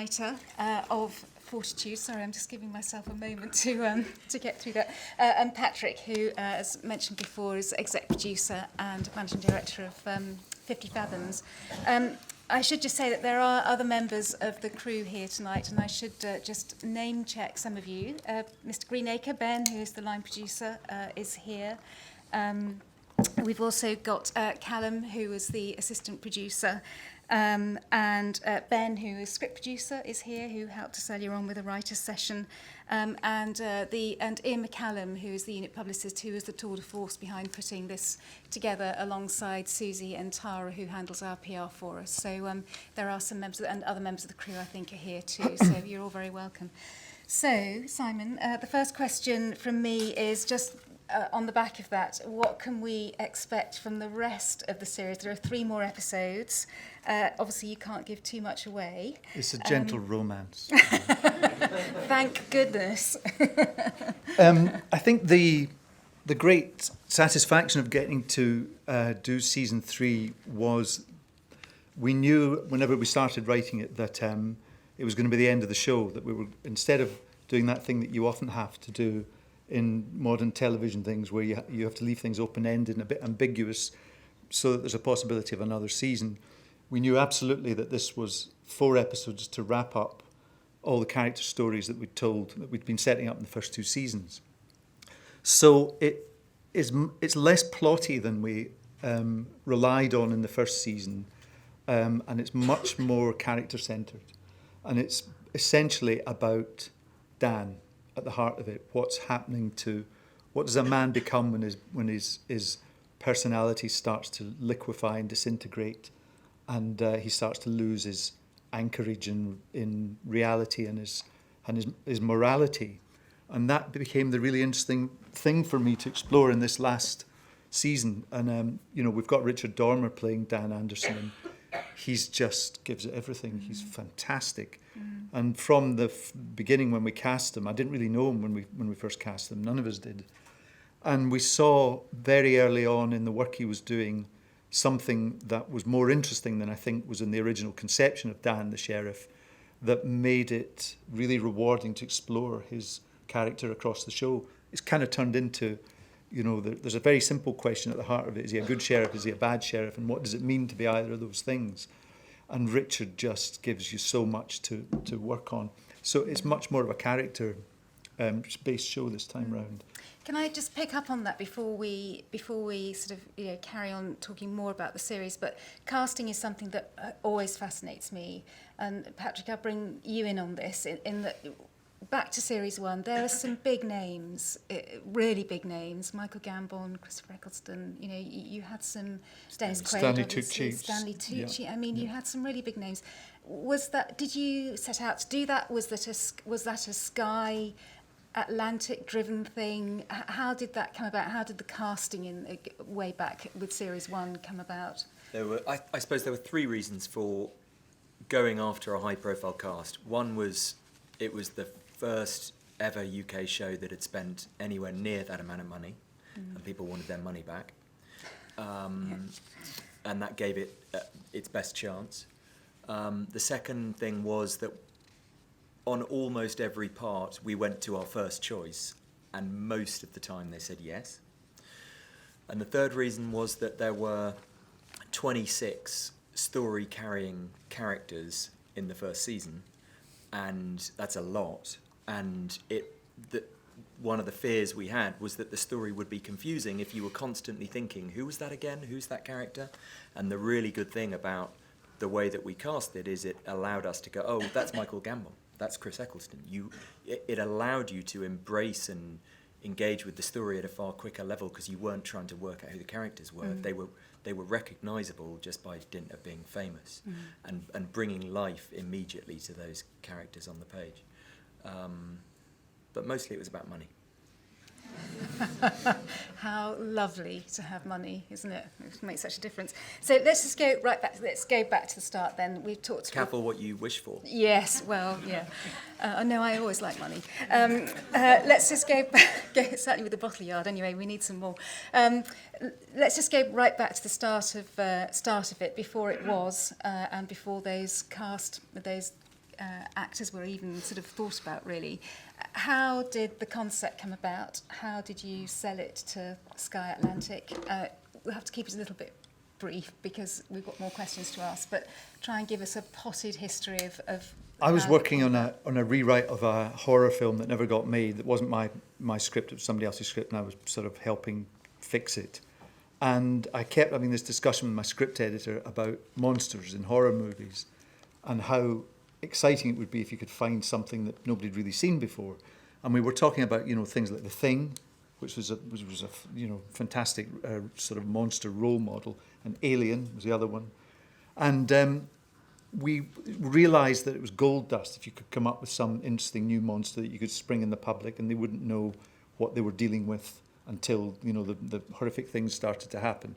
writer of Fortitude. Sorry, I'm just giving myself a moment to get through that. And Patrick, who, as mentioned before, is exec producer and managing director of 50 Fathoms. I should just say that there are other members of the crew here tonight, and I should just name check some of you. Mr. Greenacre, Ben, who is the line producer, is here. We've also got Callum, who is the assistant producer, and Ben, who is script producer, is here, who helped us earlier on with a writer's session, and Ian McCallum, who is the unit publicist, who is the tour de force behind putting this together alongside Susie and Tara, who handles our PR for us. So there are some members, and other members of the crew, I think, are here too, so you're all very welcome. So, Simon, the first question from me is just on the back of that, what can we expect from the rest of the series? There are 3 more episodes. Obviously, you can't give too much away. It's a gentle romance. Thank goodness. I think the great satisfaction of getting to do season 3 was we knew whenever we started writing it that it was going to be the end of the show, that we were, instead of doing that thing that you often have to do in modern television things where you have to leave things open-ended and a bit ambiguous so that there's a possibility of another season. We knew absolutely that this was 4 episodes to wrap up all the character stories that we'd been setting up in the first 2 seasons. So it's less plotty than we relied on in the first season, and it's much more character-centred. And it's essentially about Dan at the heart of it. What's happening what does a man become when his personality starts to liquefy and disintegrate, and he starts to lose his anchorage in reality and his morality. And that became the really interesting thing for me to explore in this last season. And we've got Richard Dormer playing Dan Anderson, and he's just gives it everything. He's fantastic. And from the beginning, when we cast him, I didn't really know him when we first cast him. None of us did. And we saw very early on in the work he was doing something that was more interesting than I think was in the original conception of Dan the Sheriff, that made it really rewarding to explore his character across the show. It's kind of turned into, there's a very simple question at the heart of it. Is he a good sheriff? Is he a bad sheriff? And what does it mean to be either of those things? And Richard just gives you so much to work on. So it's much more of a character-based show this time round. Can I just pick up on that before we sort of carry on talking more about the series? But casting is something that always fascinates me. And Patrick, I'll bring you in on this. In that, back to series 1, there are some big names, really big names. Michael Gambon, Christopher Eccleston. You had some Dennis Quaid, Stanley Tucci. Yeah. I mean, you had some really big names. Did you set out to do that? Was that a Sky Atlantic-driven thing? How did that come about? How did the casting way back with series 1 come about? I suppose there were 3 reasons for going after a high-profile cast. One was it was the first ever UK show that had spent anywhere near that amount of money, and people wanted their money back. And that gave it its best chance. The second thing was that on almost every part, we went to our first choice, and most of the time they said yes. And the third reason was that there were 26 story-carrying characters in the first season, and that's a lot. And one of the fears we had was that the story would be confusing if you were constantly thinking, who was that again? Who's that character? And the really good thing about the way that we cast it is it allowed us to go, oh, that's Michael Gambon. That's Chris Eccleston. It allowed you to embrace and engage with the story at a far quicker level because you weren't trying to work out who the characters were. They were recognisable just by dint of being famous and bringing life immediately to those characters on the page. But mostly it was about money. How lovely to have money, isn't it? It makes such a difference. So let's just go right back. Let's go back to the start. Then we've talked. Careful what you wish for. Yes, well, yeah. I know I always like money. Let's just go back. Certainly with the bottle yard. Anyway, we need some more. Let's just go right back to the start of it, before it was, and before those actors were even sort of thought about, really. How did the concept come about? How did you sell it to Sky Atlantic? We'll have to keep it a little bit brief because we've got more questions to ask, but try and give us a potted history of I was how- working on a rewrite of a horror film that never got made. That wasn't my script, it was somebody else's script, and I was sort of helping fix it. And I kept having this discussion with my script editor about monsters in horror movies and how exciting it would be if you could find something that nobody had really seen before. And we were talking about, things like The Thing, which was a fantastic sort of monster role model, and Alien was the other one. And we realised that it was gold dust if you could come up with some interesting new monster that you could spring in the public and they wouldn't know what they were dealing with until the horrific things started to happen.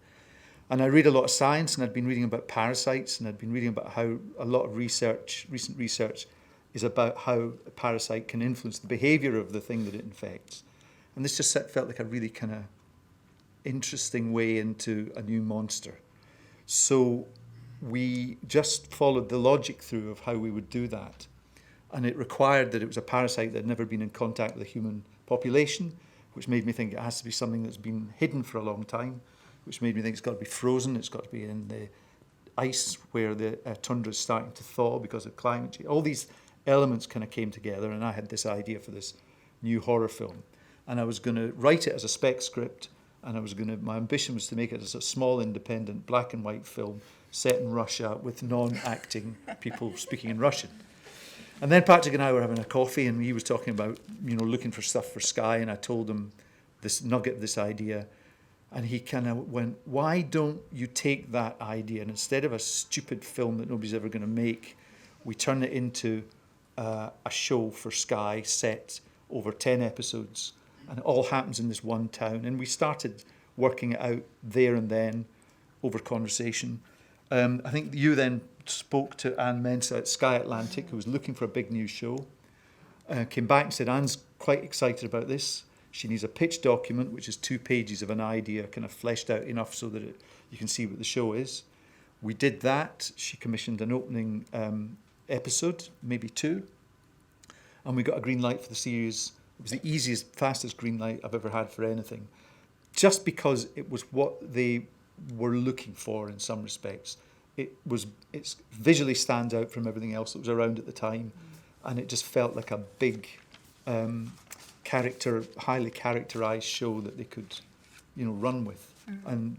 And I read a lot of science, and I'd been reading about parasites, and I'd been reading about how a lot of recent research is about how a parasite can influence the behaviour of the thing that it infects. And this just felt like a really kind of interesting way into a new monster. So we just followed the logic through of how we would do that. And it required that it was a parasite that had never been in contact with the human population, which made me think it has to be something that's been hidden for a long time, which made me think it's got to be frozen, it's got to be in the ice where the tundra is starting to thaw because of climate change. All these elements kind of came together, and I had this idea for this new horror film. And I was going to write it as a spec script, and my ambition was to make it as a small, independent, black and white film set in Russia with non-acting people speaking in Russian. And then Patrick and I were having a coffee, and he was talking about, looking for stuff for Sky, and I told him this nugget, this idea, and he kind of went, why don't you take that idea, and instead of a stupid film that nobody's ever going to make, we turn it into a show for Sky set over 10 episodes, and it all happens in this one town. And we started working it out there and then over conversation. I think you then spoke to Anne Mensah at Sky Atlantic, who was looking for a big new show. Came back and said, Anne's quite excited about this. She needs a pitch document, which is 2 pages of an idea, kind of fleshed out enough so that you can see what the show is. We did that. She commissioned an opening episode, maybe 2. And we got a green light for the series. It was the easiest, fastest green light I've ever had for anything. Just because it was what they were looking for in some respects. It's visually stands out from everything else that was around at the time, and it just felt like a big, highly characterized show that they could, run with, and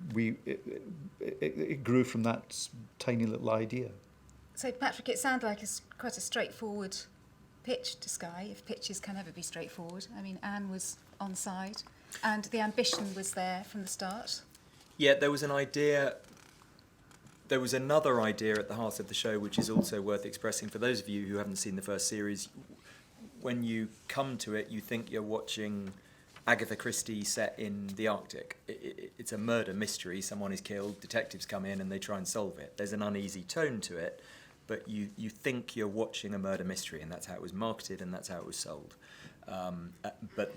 it grew from that tiny little idea. So, Patrick, it sounded like it's quite a straightforward pitch to Sky, if pitches can ever be straightforward. I mean, Anne was on side, and the ambition was there from the start. Yeah, there was an idea. There was another idea at the heart of the show, which is also worth expressing. For those of you who haven't seen the first series, when you come to it, you think you're watching Agatha Christie set in the Arctic. It's a murder mystery. Someone is killed, detectives come in and they try and solve it. There's an uneasy tone to it, but you think you're watching a murder mystery, and that's how it was marketed and that's how it was sold. But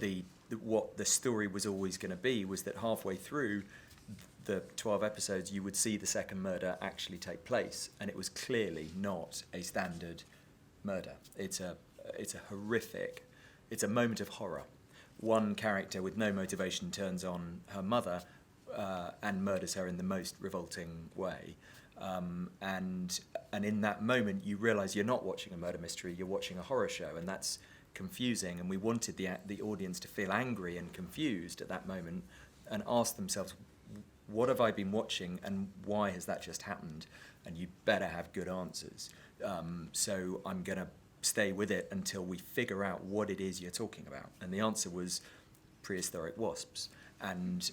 what the story was always going to be was that halfway through the 12 episodes, you would see the second murder actually take place, and it was clearly not a standard murder. It's a horrific, it's a moment of horror. One character with no motivation turns on her mother and murders her in the most revolting way. And in that moment, you realise you're not watching a murder mystery, you're watching a horror show, and that's confusing. And we wanted the audience to feel angry and confused at that moment and ask themselves, what have I been watching and why has that just happened? And you better have good answers. So I'm going to stay with it until we figure out what it is you're talking about. And the answer was prehistoric wasps. And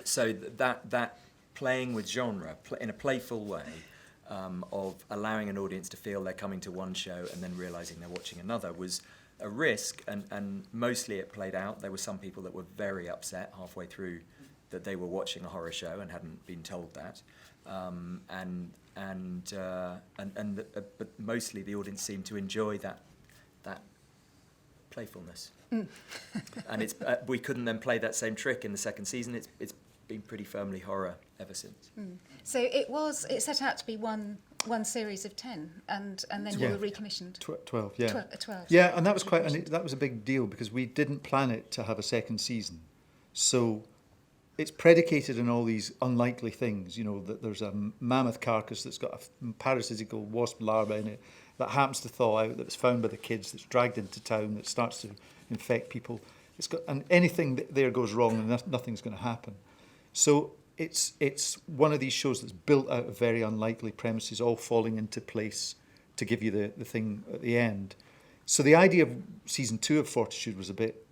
so that playing with genre in a playful way of allowing an audience to feel they're coming to one show and then realising they're watching another was a risk, and mostly it played out. There were some people that were very upset halfway through that they were watching a horror show and hadn't been told that, but mostly the audience seemed to enjoy that playfulness. And it's we couldn't then play that same trick in the second season. It's been pretty firmly horror ever since. So it set out to be one one series of 10, and then Yeah. you were recommissioned. 12, yeah. 12. Yeah, and that was that was a big deal because we didn't plan it to have a second season. So it's predicated on all these unlikely things, that there's a mammoth carcass that's got a parasitical wasp larva in it that happens to thaw out, that was found by the kids, that's dragged into town, that starts to infect people. And anything there goes wrong and nothing's going to happen. So it's one of these shows that's built out of very unlikely premises, all falling into place to give you the thing at the end. So the idea of season 2 of Fortitude was a bit,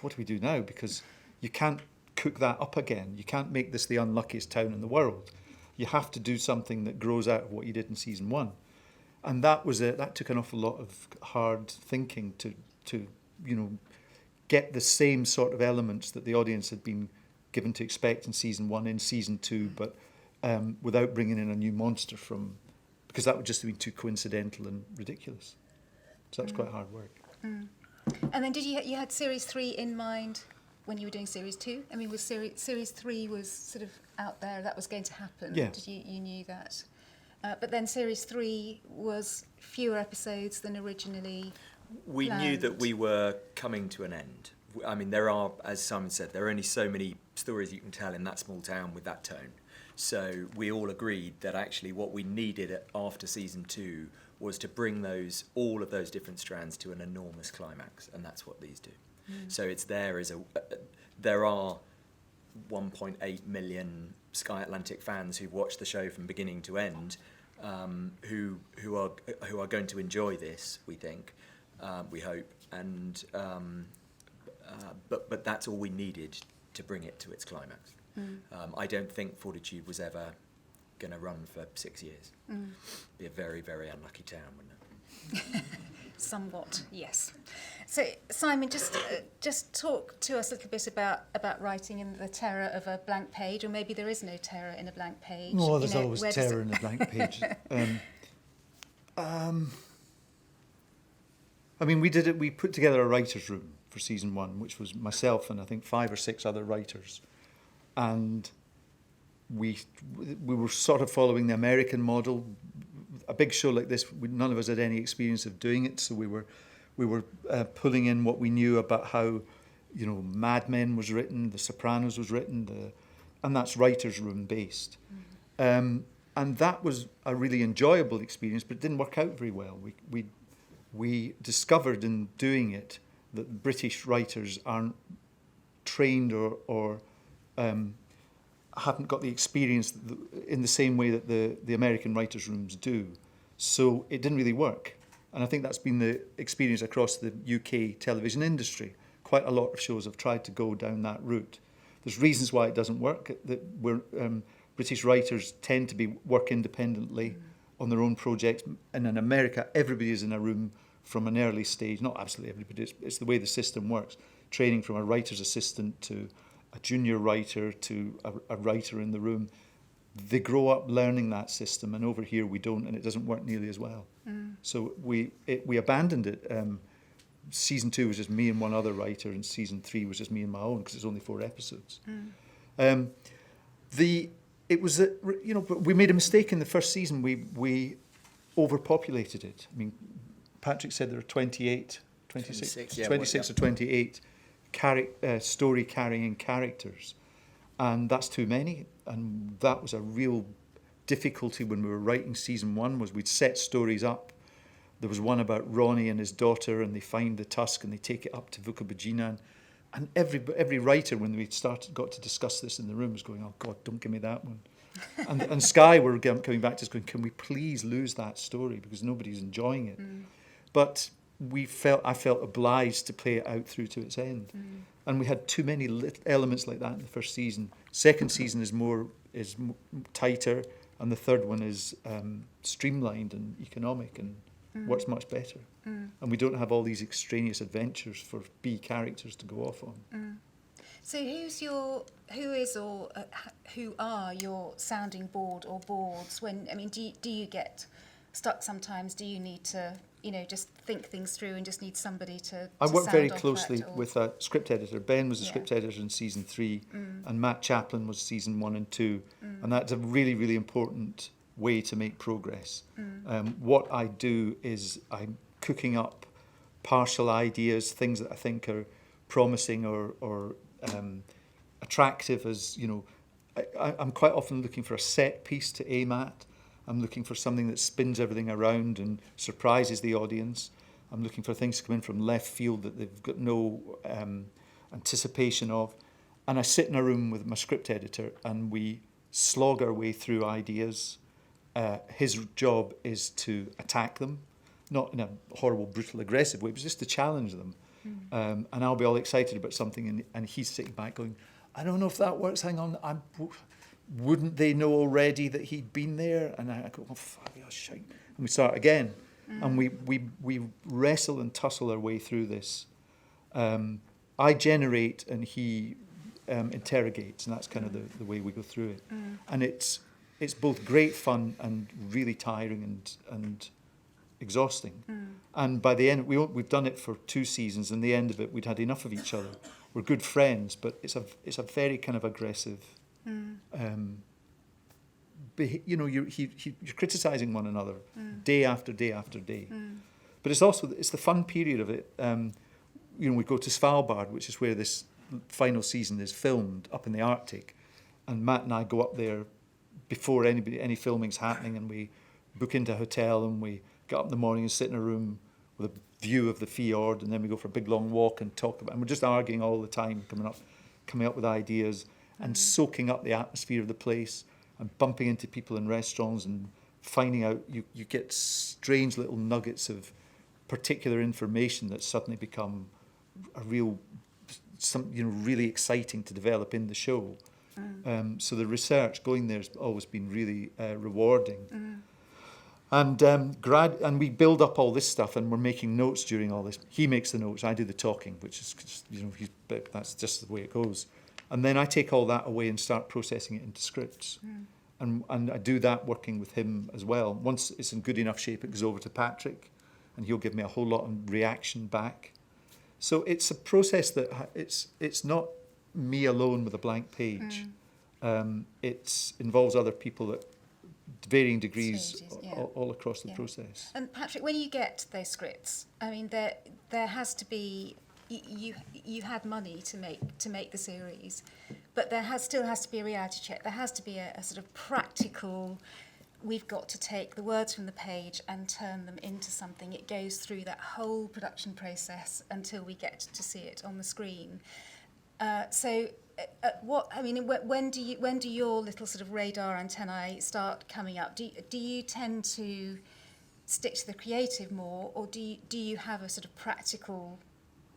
what do we do now? Because you can't cook that up again. You can't make this the unluckiest town in the world. You have to do something that grows out of what you did in season 1. And that took an awful lot of hard thinking to get the same sort of elements that the audience had been given to expect in season 1 in season 2, but without bringing in a new monster because that would just have been too coincidental and ridiculous. So that was quite hard work. And then you had series 3 in mind when you were doing series 2? I mean, was series 3 was sort of out there, that was going to happen? Yeah. You knew that? But then series 3 was fewer episodes than originally We planned. knew that we were coming to an end. I mean, there are, as Simon said, there are only so many stories you can tell in that small town with that tone. So we all agreed that actually what we needed after season 2 was to bring all of those different strands to an enormous climax, and that's what these do. So it's there are 1.8 million Sky Atlantic fans who've watched the show from beginning to end, who are going to enjoy this. We think, we hope, and but that's all we needed to bring it to its climax. I don't think Fortitude was ever going to run for 6 years. Be a very, very unlucky town, wouldn't it? Somewhat, yes. So, Simon, just talk to us a little bit about writing in the terror of a blank page, or maybe there is no terror in a blank page. Oh, there's always terror in a blank page. I mean, we put together a writer's room for season 1, which was myself and I think 5 or 6 other writers. And we were sort of following the American model. A big show like this, none of us had any experience of doing it, so we were pulling in what we knew about how, Mad Men was written, The Sopranos was written, and that's writer's room based. And that was a really enjoyable experience, but it didn't work out very well. We discovered in doing it that British writers aren't trained or haven't got the experience in the same way that the American writers' rooms do. So it didn't really work. And I think that's been the experience across the UK television industry. Quite a lot of shows have tried to go down that route. There's reasons why it doesn't work. British writers tend to work independently on their own projects. And in America, everybody is in a room from an early stage. Not absolutely everybody, it's the way the system works. Training from a writer's assistant to a junior writer to a writer in the room. They grow up learning that system, and over here we don't, and it doesn't work nearly as well. So we abandoned it. Season 2 was just me and one other writer, and season 3 was just me and my own because it's only 4 episodes. It was but we made a mistake in the first season. We overpopulated it. I mean, Patrick said there are 26 or 28 story-carrying characters, and that's too many. And that was a real difficulty when we were writing season 1. Was we'd set stories up. There was one about Ronnie and his daughter, and they find the tusk and they take it up to Vukovic, and every writer, when we got to discuss this in the room, was going, "Oh God, don't give me that one." and Sky were coming back to us going, "Can we please lose that story because nobody's enjoying it?" But I felt obliged to play it out through to its end. And we had too many elements like that in the first season. Second season is tighter, and the third one is streamlined and economic and works much better. And we don't have all these extraneous adventures for B characters to go off on. So who are your sounding board or boards? Do you get stuck sometimes? Do you need to just think things through and just need somebody to I worked sound very off closely that, or? with a script editor. Ben was the Yeah. script editor in season 3, and Matt Chaplin was season 1 and 2. And that's a really, really important way to make progress. What I do is I'm cooking up partial ideas, things that I think are promising or attractive, as you know. I'm quite often looking for a set piece to aim at. I'm looking for something that spins everything around and surprises the audience. I'm looking for things to come in from left field that they've got no anticipation of. And I sit in a room with my script editor and we slog our way through ideas. His job is to attack them, not in a horrible, brutal, aggressive way, but just to challenge them. And I'll be all excited about something, and he's sitting back going, I don't know if that works, hang on, wouldn't they know already that he'd been there? And I go, oh, fabulous, shite. And we start again. And we wrestle and tussle our way through this. I generate and he interrogates, and that's kind of the way we go through it. And it's both great fun and really tiring and exhausting. And by the end, we've done it for 2 seasons, and the end of it, we'd had enough of each other. We're good friends, but it's a very kind of aggressive. You're criticising one another day after day after day. But it's the fun period of it. We go to Svalbard, which is where this final season is filmed, up in the Arctic, and Matt and I go up there before any filming's happening, and we book into a hotel, and we get up in the morning and sit in a room with a view of the fjord, and then we go for a big long walk and talk about, and we're just arguing all the time, coming up with ideas and soaking up the atmosphere of the place and bumping into people in restaurants and finding out you get strange little nuggets of particular information that suddenly become really exciting to develop in the show. So the research going there has always been really rewarding. And we build up all this stuff, and we're making notes during all this. He makes the notes, I do the talking, which is that's just the way it goes. And then I take all that away and start processing it into scripts. And I do that working with him as well. Once it's in good enough shape, it goes over to Patrick, and he'll give me a whole lot of reaction back. So it's a process that it's not me alone with a blank page. It involves other people at varying degrees all across the process. And Patrick, when you get those scripts, I mean, there has to be, you had money to make the series, but still has to be a reality check. There has to be a sort of practical. We've got to take the words from the page and turn them into something. It goes through that whole production process until we get to see it on the screen. When do your little sort of radar antennae start coming up? Do you tend to stick to the creative more, or do you have a sort of practical,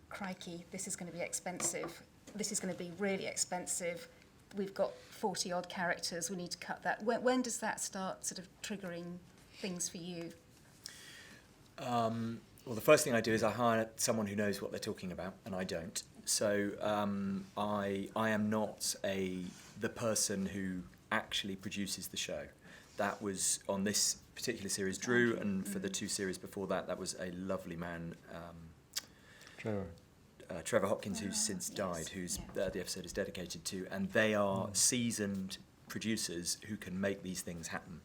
crikey, this is going to be expensive, this is going to be really expensive, we've got 40 odd characters, we need to cut that. When does that start sort of triggering things for you? Well, the first thing I do is I hire someone who knows what they're talking about, and I don't. So I am not the person who actually produces the show. That was on this particular series, Drew, and for the 2 series before that was a lovely man, Trevor Hopkins, who's since died, who's the episode is dedicated to, and they are seasoned producers who can make these things happen.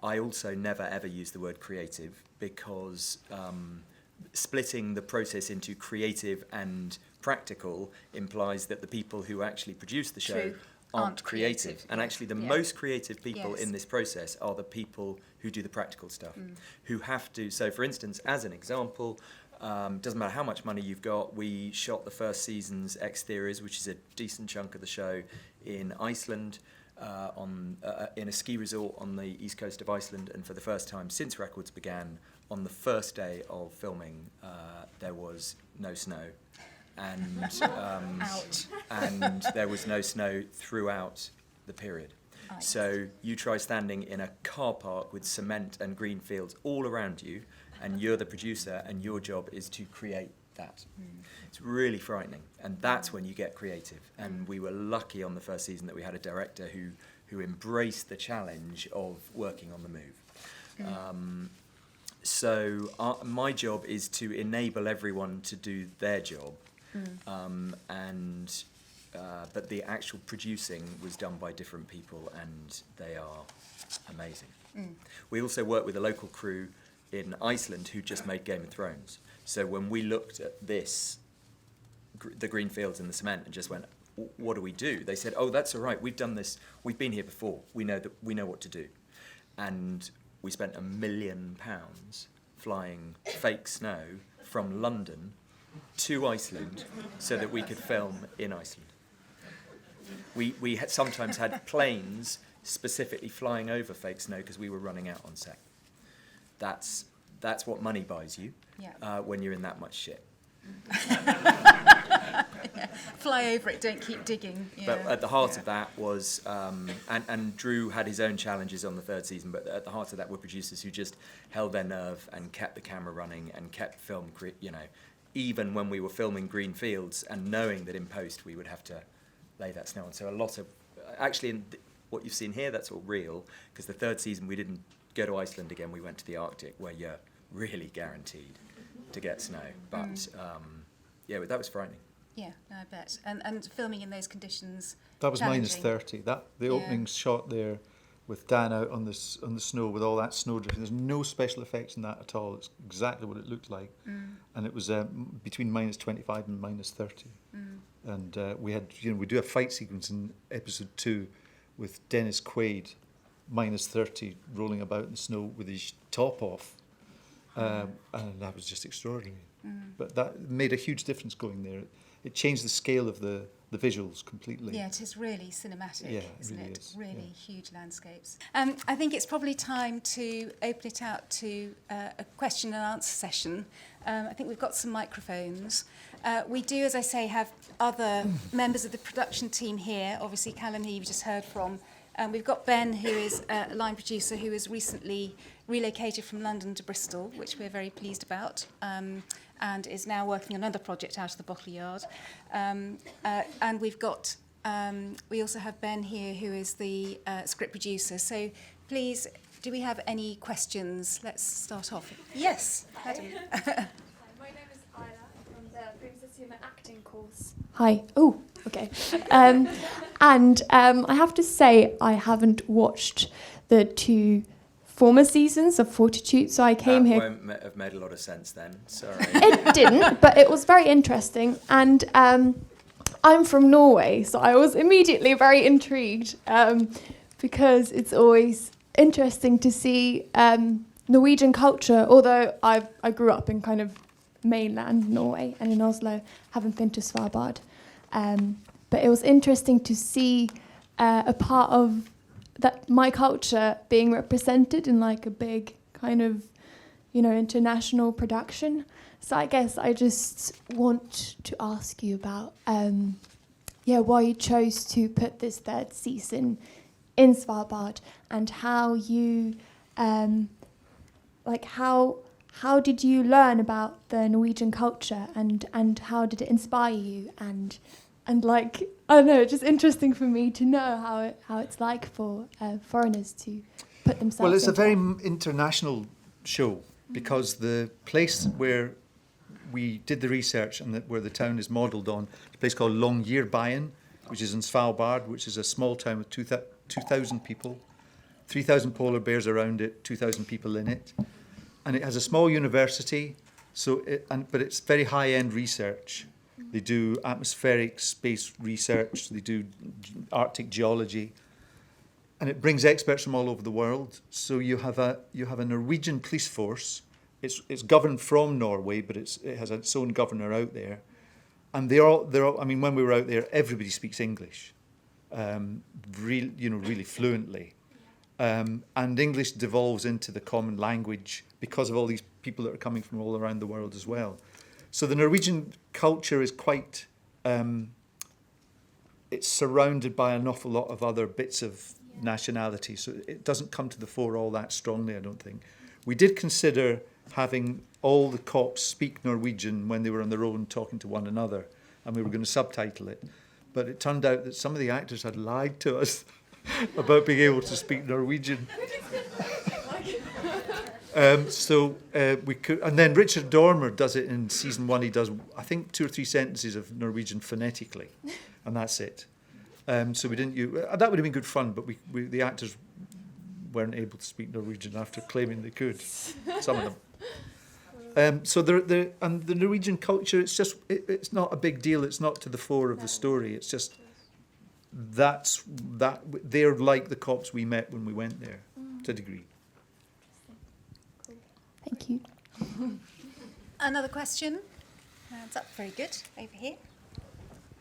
I also never ever use the word creative because splitting the process into creative and practical implies that the people who actually produce the show aren't creative. And actually the most creative people in this process are the people who do the practical stuff, who have to. So for instance, as an example, doesn't matter how much money you've got, we shot the first season's exteriors, which is a decent chunk of the show, in Iceland, in a ski resort on the east coast of Iceland, and for the first time since records began, on the first day of filming, there was no snow, and and there was no snow throughout the period. So you try standing in a car park with cement and green fields all around you, and you're the producer, and your job is to create that. It's really frightening, and that's when you get creative. And we were lucky on the first season that we had a director who embraced the challenge of working on the move. So my job is to enable everyone to do their job, and but the actual producing was done by different people, and they are amazing. We also work with a local crew in Iceland who just made Game of Thrones. So when we looked at this, the green fields and the cement, and just went, what do we do? They said, oh, that's all right. We've done this. We've been here before. We know what to do. And we spent £1 million flying fake snow from London to Iceland so that we could film in Iceland. We had sometimes had planes specifically flying over fake snow because we were running out on set. That's what money buys you when you're in that much shit. Fly over it, don't keep digging. Yeah. But at the heart of that was, and Drew had his own challenges on the third season, but at the heart of that were producers who just held their nerve and kept the camera running and kept film, even when we were filming green fields and knowing that in post we would have to lay that snow on. So a lot of, actually what you've seen here, that's all real, because the third season we didn't go to Iceland again, we went to the Arctic where you're really guaranteed to get snow. But that was frightening. Yeah, no, I bet. And filming in those conditions. That was challenging. minus 30. The opening shot there with Dan out on the snow with all that snow drifting. There's no special effects in that at all. It's exactly what it looked like. And it was between minus 25 and minus 30. And we had, we do a fight sequence in episode 2 with Dennis Quaid, minus 30, rolling about in the snow with his top off. And that was just extraordinary. But that made a huge difference going there. It changed the scale of the visuals completely. Yeah, it is really cinematic, isn't really it? is. Really huge landscapes. I think it's probably time to open it out to a question and answer session. I think we've got some microphones. We do, as I say, have other members of the production team here. Obviously, Callum, who you've just heard from. We've got Ben, who is a line producer who has recently relocated from London to Bristol, which we're very pleased about, and is now working on another project out of the Bottle Yard. And we've got, we also have Ben here, who is the script producer. So please, do we have any questions? Let's start off. Yes, Adam. Hi, my name is Isla from the Princess Human Acting course. Hi. Oh, okay. And I have to say I haven't watched the 2 former seasons of Fortitude, so I came here. That won't have made a lot of sense then. Sorry. It didn't, but it was very interesting. And I'm from Norway, so I was immediately very intrigued because it's always interesting to see Norwegian culture, although I grew up in kind of mainland Norway and in Oslo, haven't been to Svalbard. But it was interesting to see a part of that my culture being represented in like a big kind of, international production. So I guess I just want to ask you about, why you chose to put this third season in Svalbard and how you, how did you learn about the Norwegian culture and how did it inspire you and like, I don't know, it's just interesting for me to know how it's like for foreigners to put themselves Well, it's a into very that. international show because the place where we did the research and where the town is modelled on, a place called Longyearbyen, which is in Svalbard, which is a small town with 2,000 people, 3,000 polar bears around it, 2,000 people in it. And it has a small university, but it's very high-end research. They do atmospheric space research, they do Arctic geology, and it brings experts from all over the world. So you have a Norwegian police force. It's governed from Norway, but it has its own governor out there. And they're all, I mean, when we were out there, everybody speaks English, really fluently. And English devolves into the common language because of all these people that are coming from all around the world as well. So the Norwegian culture is quite, it's surrounded by an awful lot of other bits of nationality, so it doesn't come to the fore all that strongly, I don't think. We did consider having all the cops speak Norwegian when they were on their own talking to one another, and we were going to subtitle it. But it turned out that some of the actors had lied to us about being able to speak Norwegian. We could, and then Richard Dormer does it in season 1. He does, I think, 2 or 3 sentences of Norwegian phonetically, and that's it. So we didn't use... that would have been good fun, but the actors weren't able to speak Norwegian after claiming they could, some of them. So the Norwegian culture, it's not a big deal. It's not to the fore of the story. It's just they're like the cops we met when we went there, to a degree. Thank you. Another question? Hands up, very good. Over here.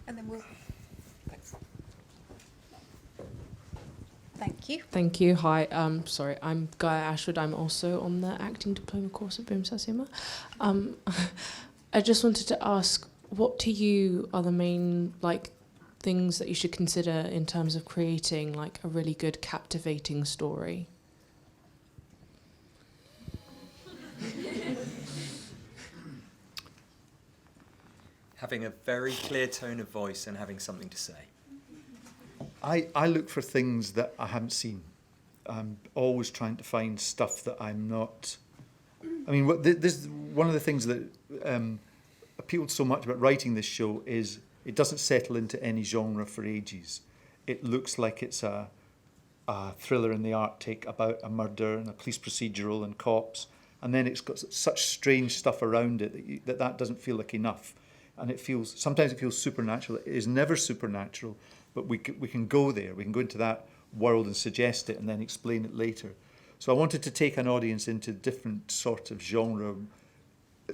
And then we'll... Thank you. Thank you. Hi. Sorry, I'm Guy Ashwood. I'm also on the acting diploma course at Meszaros. I just wanted to ask, what to you are the main things that you should consider in terms of creating a really good, captivating story? Having a very clear tone of voice and having something to say. I look for things that I haven't seen. I'm always trying to find stuff that I'm not... I mean, this one of the things that appealed so much about writing this show is it doesn't settle into any genre for ages. It looks like it's a thriller in the Arctic about a murder and a police procedural and cops, and then it's got such strange stuff around it that doesn't feel like enough. And sometimes it feels supernatural. It is never supernatural, but we can go there. We can go into that world and suggest it and then explain it later. So I wanted to take an audience into different sort of genre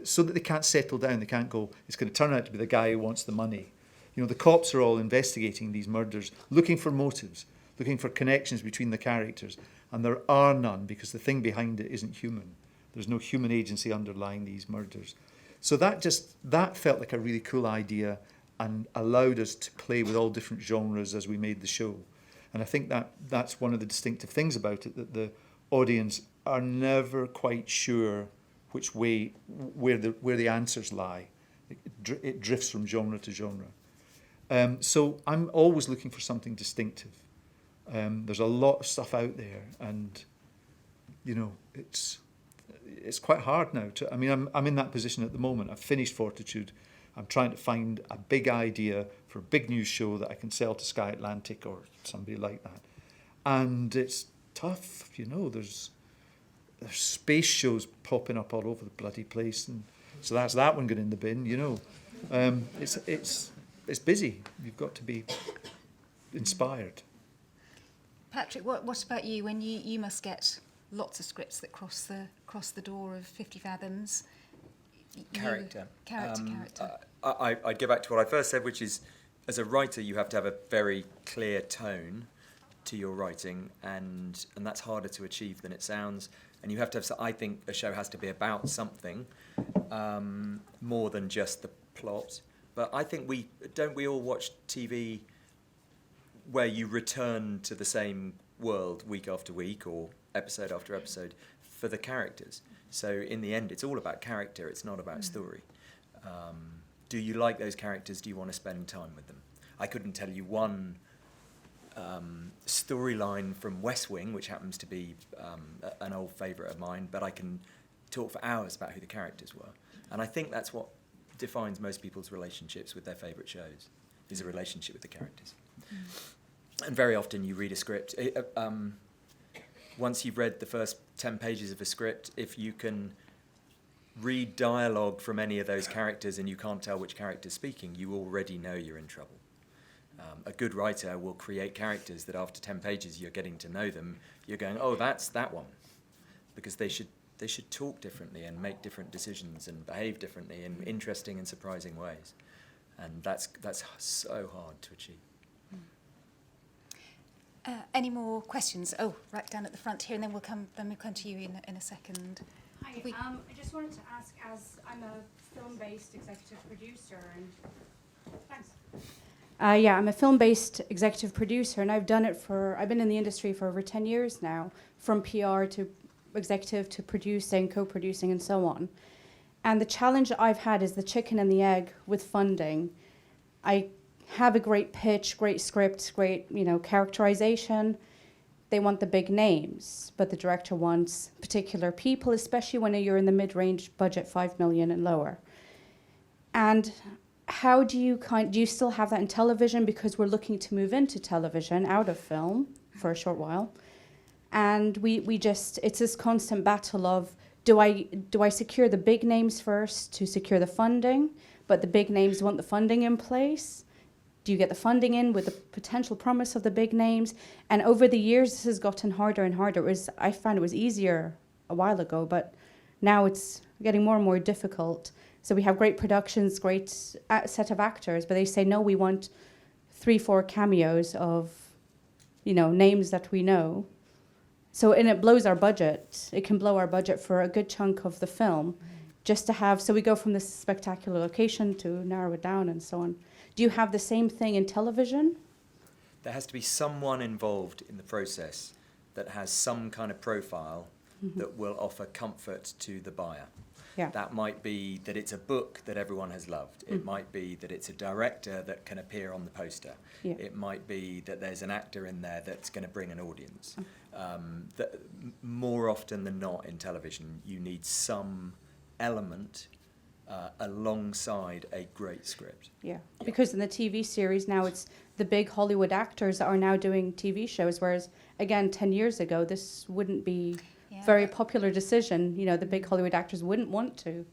so that they can't settle down. They can't go, it's going to turn out to be the guy who wants the money. The cops are all investigating these murders, looking for motives, looking for connections between the characters. And there are none because the thing behind it isn't human. There's no human agency underlying these murders. So that felt like a really cool idea and allowed us to play with all different genres as we made the show. And I think that's one of the distinctive things about it, that the audience are never quite sure which way, where the answers lie. It drifts from genre to genre. So I'm always looking for something distinctive. There's a lot of stuff out there, and it's quite hard now. I'm in that position at the moment. I've finished Fortitude. I'm trying to find a big idea for a big news show that I can sell to Sky Atlantic or somebody like that. And it's tough, there's space shows popping up all over the bloody place, and so that's that one going in the bin, It's busy. You've got to be inspired. Patrick, what about you? When you must get lots of scripts that cross the door of 50 Fathoms. Character. Character. I'd go back to what I first said, which is, as a writer, you have to have a very clear tone to your writing, and that's harder to achieve than it sounds. And you have to have, I think a show has to be about something more than just the plot. But I think we all watch TV where you return to the same world week after week or episode after episode for the characters. So in the end, it's all about character. It's not about story. Do you like those characters? Do you want to spend time with them? I couldn't tell you one storyline from West Wing, which happens to be an old favourite of mine, but I can talk for hours about who the characters were. And I think that's what defines most people's relationships with their favourite shows, is a relationship with the characters. And very often you read a script. Once you've read the first 10 pages of a script, if you can read dialogue from any of those characters and you can't tell which character's speaking, you already know you're in trouble. A good writer will create characters that after 10 pages you're getting to know them, you're going, oh, that's that one. Because they should talk differently and make different decisions and behave differently in interesting and surprising ways. And that's so hard to achieve. Any more questions? Oh, right down at the front here, and then we'll come to you in a second. Hi, I just wanted to ask, as I'm a film-based executive producer, and thanks. I'm a film-based executive producer, and I've been in the industry for over 10 years now, from PR to executive to producing, co-producing, and so on. And the challenge that I've had is the chicken and the egg with funding. I have a great pitch, great script, great, characterization. They want the big names, but the director wants particular people, especially when you're in the mid-range budget, 5 million and lower. And how do you still have that in television? Because we're looking to move into television out of film for a short while. And we just, it's this constant battle of, do I secure the big names first to secure the funding, but the big names want the funding in place? Do you get the funding in with the potential promise of the big names? And over the years, this has gotten harder and harder. I found it was easier a while ago, but now it's getting more and more difficult. So we have great productions, great set of actors, but they say, no, we want 3-4 cameos of, names that we know. So, and it blows our budget. It can blow our budget for a good chunk of the film, just to have, so we go from this spectacular location to narrow it down and so on. Do you have the same thing in television? There has to be someone involved in the process that has some kind of profile that will offer comfort to the buyer. Yeah. That might be that it's a book that everyone has loved. It might be that it's a director that can appear on the poster. Yeah. It might be that there's an actor in there that's going to bring an audience. More often than not in television, you need some element alongside a great script. Yeah, because in the TV series now it's the big Hollywood actors that are now doing TV shows, whereas again 10 years ago this wouldn't be a very popular decision. The big Hollywood actors wouldn't want to,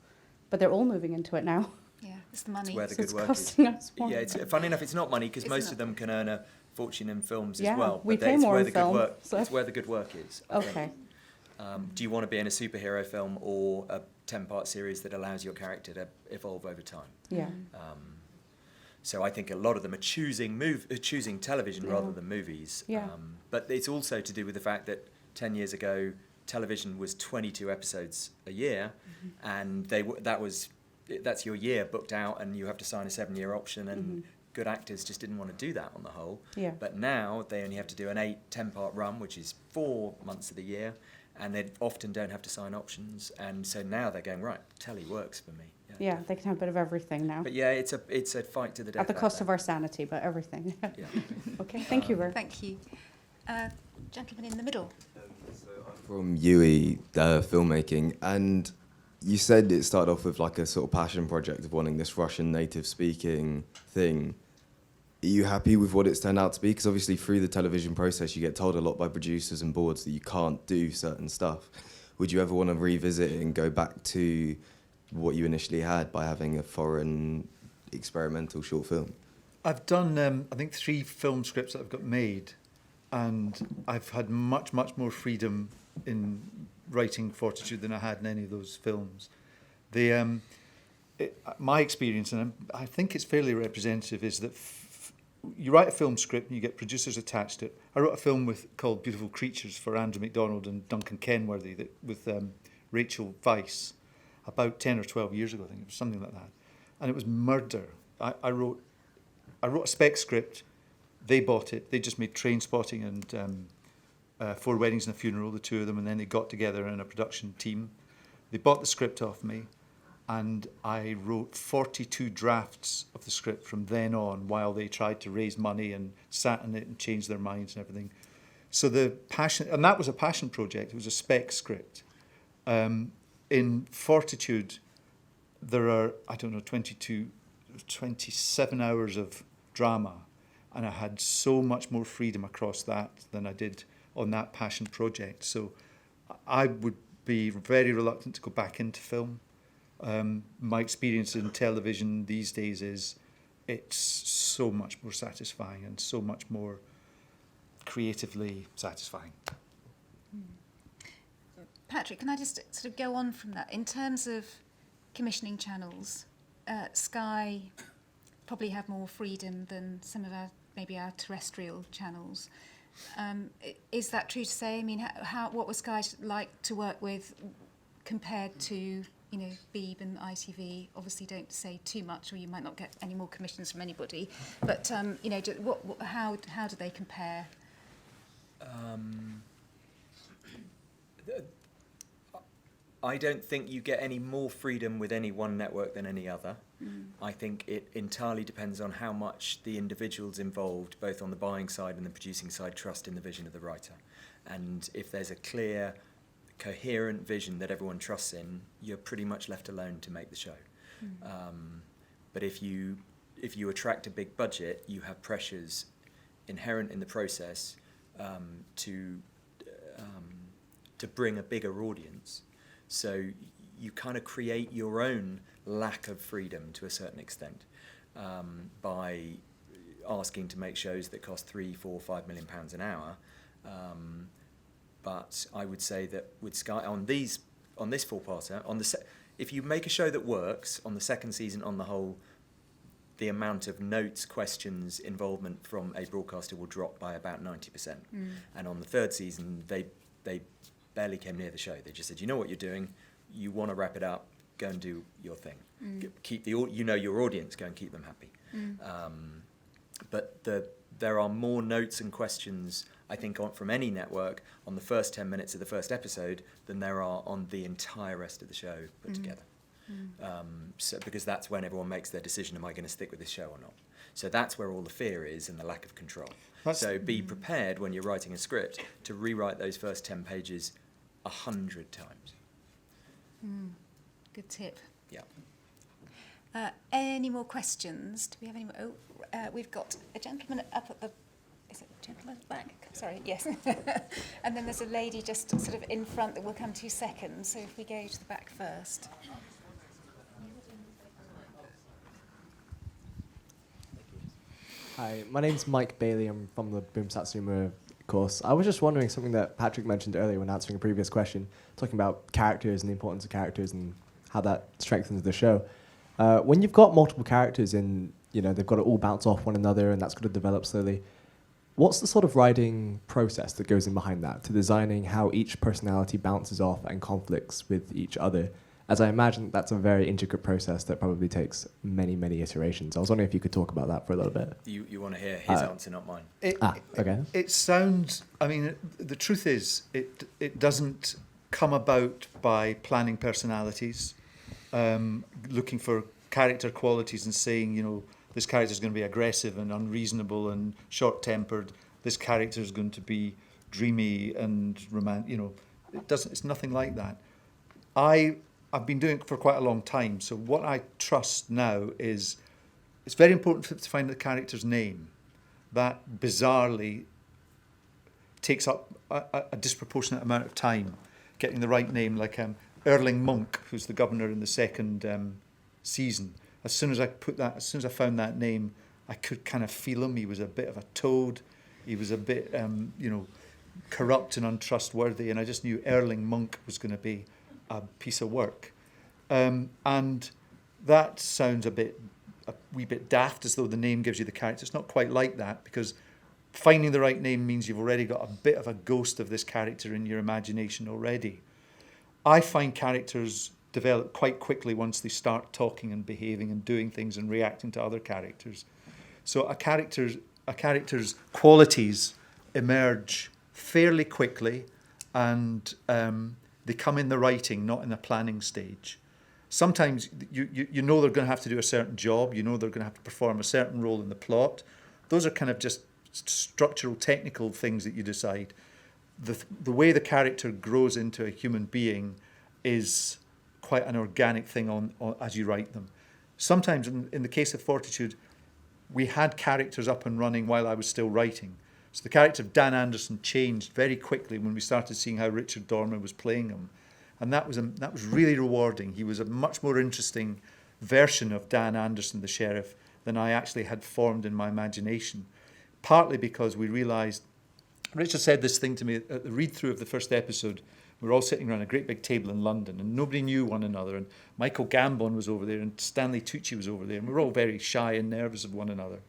but they're all moving into it now. Yeah, it's the money. It's where the So good it's work is. costing us more. Yeah, it's funny enough. It's not money because It's most not. of them can earn a fortune in films Yeah, as well. we but pay it's more where in the film, good work. so- It's where the good work is. I think. Okay. Do you want to be in a superhero film or a 10-part series that allows your character to evolve over time? Yeah. So I think a lot of them are choosing television Yeah. rather than movies. Yeah. But it's also to do with the fact that 10 years ago, television was 22 episodes a year, and that's your year booked out, and you have to sign a 7-year option, and good actors just didn't want to do that on the whole. Yeah. But now they only have to do an 10-part run, which is 4 months of the year, and they often don't have to sign options, and so now they're going, right, telly works for me. Yeah, they can have a bit of everything now. But yeah, it's a fight to the death. At the out cost there. of our sanity, but everything. Yeah. Okay, thank you, Ver. Thank you. Gentleman in the middle. From UE, filmmaking, and you said it started off with like a sort of passion project of wanting this Russian native speaking thing. Are you happy with what it's turned out to be? Because obviously through the television process you get told a lot by producers and boards that you can't do certain stuff. Would you ever want to revisit it and go back to what you initially had by having a foreign experimental short film? I've done, I think, 3 film scripts that I've got made, and I've had much, much more freedom in writing Fortitude than I had in any of those films. My experience, and I think it's fairly representative, is that you write a film script and you get producers attached to it. I wrote a film called Beautiful Creatures for Andrew MacDonald and Duncan Kenworthy with Rachel Weisz about 10 or 12 years ago, I think it was something like that. And it was murder. I wrote a spec script, they bought it, they just made Train Spotting and 4 Weddings and a Funeral, the 2 of them, and then they got together in a production team. They bought the script off me, and I wrote 42 drafts of the script from then on while they tried to raise money and sat in it and change their minds and everything. So the passion, and that was a passion project, it was a spec script. In Fortitude, there are, 27 hours of drama, and I had so much more freedom across that than I did on that passion project. So I would be very reluctant to go back into film. My experience in television these days is it's so much more satisfying and so much more creatively satisfying. Patrick, can I just sort of go on from that? In terms of commissioning channels, Sky probably have more freedom than some of our terrestrial channels. Is that true to say? I mean, what was Sky like to work with compared to, Beeb and ITV? Obviously, don't say too much, or you might not get any more commissions from anybody. But how do they compare? I don't think you get any more freedom with any one network than any other. I think it entirely depends on how much the individuals involved, both on the buying side and the producing side, trust in the vision of the writer. And if there's a clear, coherent vision that everyone trusts in, you're pretty much left alone to make the show. But if you attract a big budget, you have pressures inherent in the process to bring a bigger audience. So you kind of create your own lack of freedom to a certain extent by asking to make shows that cost £3, £4, £5 million an hour. But I would say that with Sky on this four-parter, if you make a show that works on the second season, on the whole, the amount of notes, questions, involvement from a broadcaster will drop by about 90%. And on the third season, they barely came near the show. They just said, you know what you're doing, you want to wrap it up, go and do your thing. Keep your audience, go and keep them happy. But there are more notes and questions, I think, from any network on the first 10 minutes of the first episode than there are on the entire rest of the show put together. So because that's when everyone makes their decision, am I going to stick with this show or not? So that's where all the fear is and the lack of control. So be prepared when you're writing a script to rewrite those first 10 pages 100 times. Good tip. Yeah. Any more questions? Do we have any more? We've got a gentleman up at the... Is it a gentleman at the back? Sorry, yes. And then there's a lady just sort of in front that will come 2 seconds. So if we go to the back first. Hi, my name's Mike Bailey. I'm from the Boom Satsuma course. I was just wondering something that Patrick mentioned earlier when answering a previous question, talking about characters and the importance of characters and how that strengthens the show. When you've got multiple characters and they've got to all bounce off one another and that's got to develop slowly, what's the sort of writing process that goes in behind that, to designing how each personality bounces off and conflicts with each other? As I imagine, that's a very intricate process that probably takes many, many iterations. I was wondering if you could talk about that for a little bit. You want to hear his answer, not mine. Okay. It sounds, the truth is, it doesn't come about by planning personalities, looking for character qualities and saying, this character is going to be aggressive and unreasonable and short-tempered. This character is going to be dreamy and romantic. It's nothing like that. I've been doing it for quite a long time, so what I trust now is it's very important to find the character's name. That bizarrely takes up a disproportionate amount of time, getting the right name, like Erling Monk, who's the governor in the second season. As soon as I found that name, I could kind of feel him. He was a bit of a toad. He was a bit, corrupt and untrustworthy, and I just knew Erling Monk was going to be a piece of work. And that sounds a wee bit daft, as though the name gives you the character. It's not quite like that, because finding the right name means you've already got a bit of a ghost of this character in your imagination already. I find characters develop quite quickly once they start talking and behaving and doing things and reacting to other characters. So a character's qualities emerge fairly quickly, and they come in the writing, not in the planning stage. Sometimes you know they're going to have to do a certain job, they're going to have to perform a certain role in the plot. Those are kind of just structural, technical things that you decide. The way the character grows into a human being is quite an organic thing on as you write them. Sometimes, in the case of Fortitude, we had characters up and running while I was still writing. So the character of Dan Anderson changed very quickly when we started seeing how Richard Dormer was playing him. And that was really rewarding. He was a much more interesting version of Dan Anderson, the sheriff, than I actually had formed in my imagination. Partly because we realised, Richard said this thing to me at the read-through of the first episode. We were all sitting around a great big table in London, and nobody knew one another. And Michael Gambon was over there, and Stanley Tucci was over there, and we were all very shy and nervous of one another.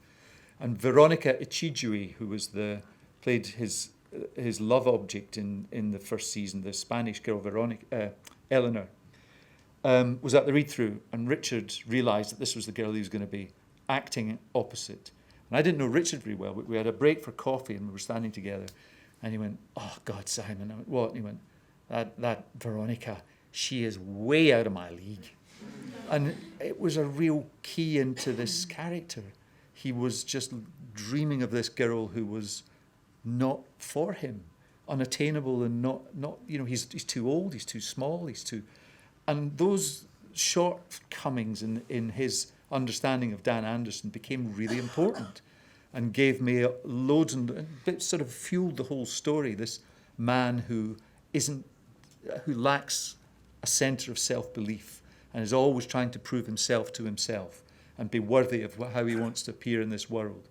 And Veronica Ichijui, who played his love object in the first season, the Spanish girl Eleanor, was at the read-through, and Richard realised that this was the girl he was going to be acting opposite. And I didn't know Richard very well, but we had a break for coffee, and we were standing together. And he went, "Oh God, Simon!" I went, "What?" And he went, "That Veronica, she is way out of my league." And it was a real key into this character. He was just dreaming of this girl who was not for him, unattainable, and not he's too old, he's too small, and those shortcomings in his understanding of Dan Anderson became really important and gave me loads and it sort of fueled the whole story. This man who lacks a centre of self-belief and is always trying to prove himself to himself and be worthy of how he wants to appear in this world.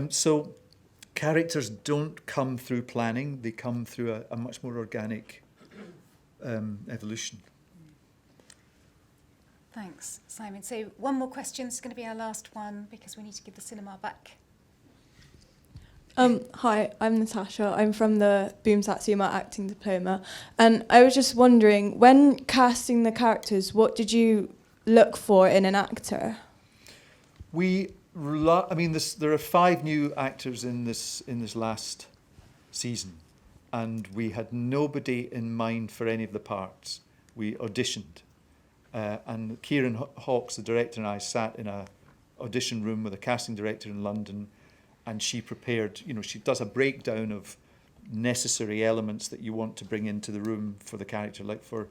So characters don't come through planning, they come through a much more organic evolution. Thanks, Simon. So one more question. It's going to be our last one because we need to give the cinema back. Hi, I'm Natasha. I'm from the Boom Satsuma Acting Diploma. And I was just wondering, when casting the characters, what did you look for in an actor? There are 5 new actors in this last season, and we had nobody in mind for any of the parts. We auditioned, and Kieran Hawkes, the director, and I sat in a audition room with a casting director in London, and she prepared. She does a breakdown of necessary elements that you want to bring into the room for the character. Like for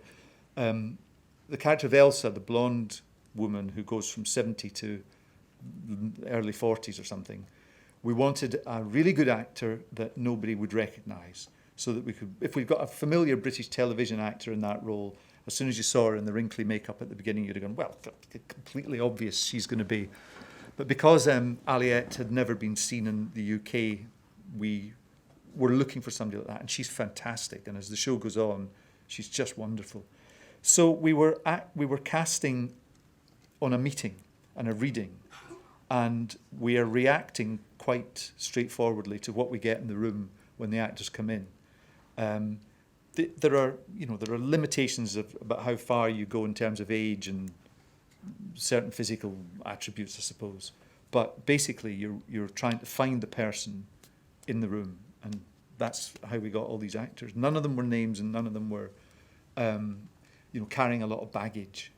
the character of Elsa, the blonde woman who goes from 70 to early 40s or something, we wanted a really good actor that nobody would recognise, so that we could, if we've got a familiar British television actor in that role, as soon as you saw her in the wrinkly makeup at the beginning, you'd have gone, well, completely obvious she's going to be. But because Aliette had never been seen in the UK, we were looking for somebody like that, and she's fantastic. And as the show goes on, she's just wonderful. So we were casting on a meeting and a reading, and we are reacting quite straightforwardly to what we get in the room when the actors come in. There are limitations about how far you go in terms of age and certain physical attributes, I suppose. But basically, you're trying to find the person in the room, and that's how we got all these actors. None of them were names, and none of them were, carrying a lot of baggage.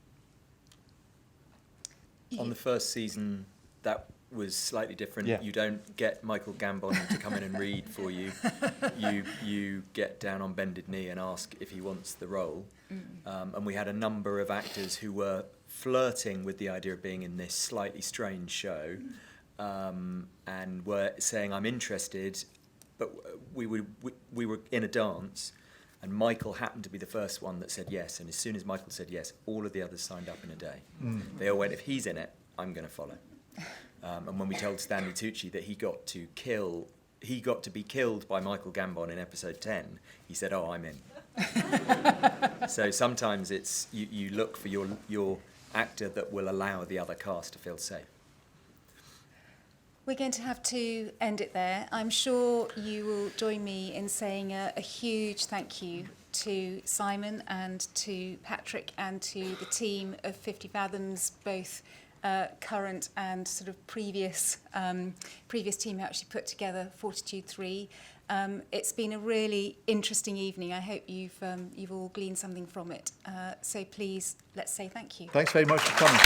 On the first season, that was slightly different. Yeah. You don't get Michael Gambon to come in and read for you. You get down on bended knee and ask if he wants the role. And we had a number of actors who were flirting with the idea of being in this slightly strange show, and were saying, I'm interested, but we were in a dance, and Michael happened to be the first one that said yes, and as soon as Michael said yes, all of the others signed up in a day. They all went, if he's in it, I'm going to follow. And when we told Stanley Tucci that he got to be killed by Michael Gambon in episode 10, he said, oh, I'm in. So sometimes it's you look for your actor that will allow the other cast to feel safe. We're going to have to end it there. I'm sure you will join me in saying a huge thank you to Simon and to Patrick and to the team of 50 Fathoms, both current and sort of previous team who actually put together Fortitude 3. It's been a really interesting evening. I hope you've all gleaned something from it. So please, let's say thank you. Thanks very much for coming.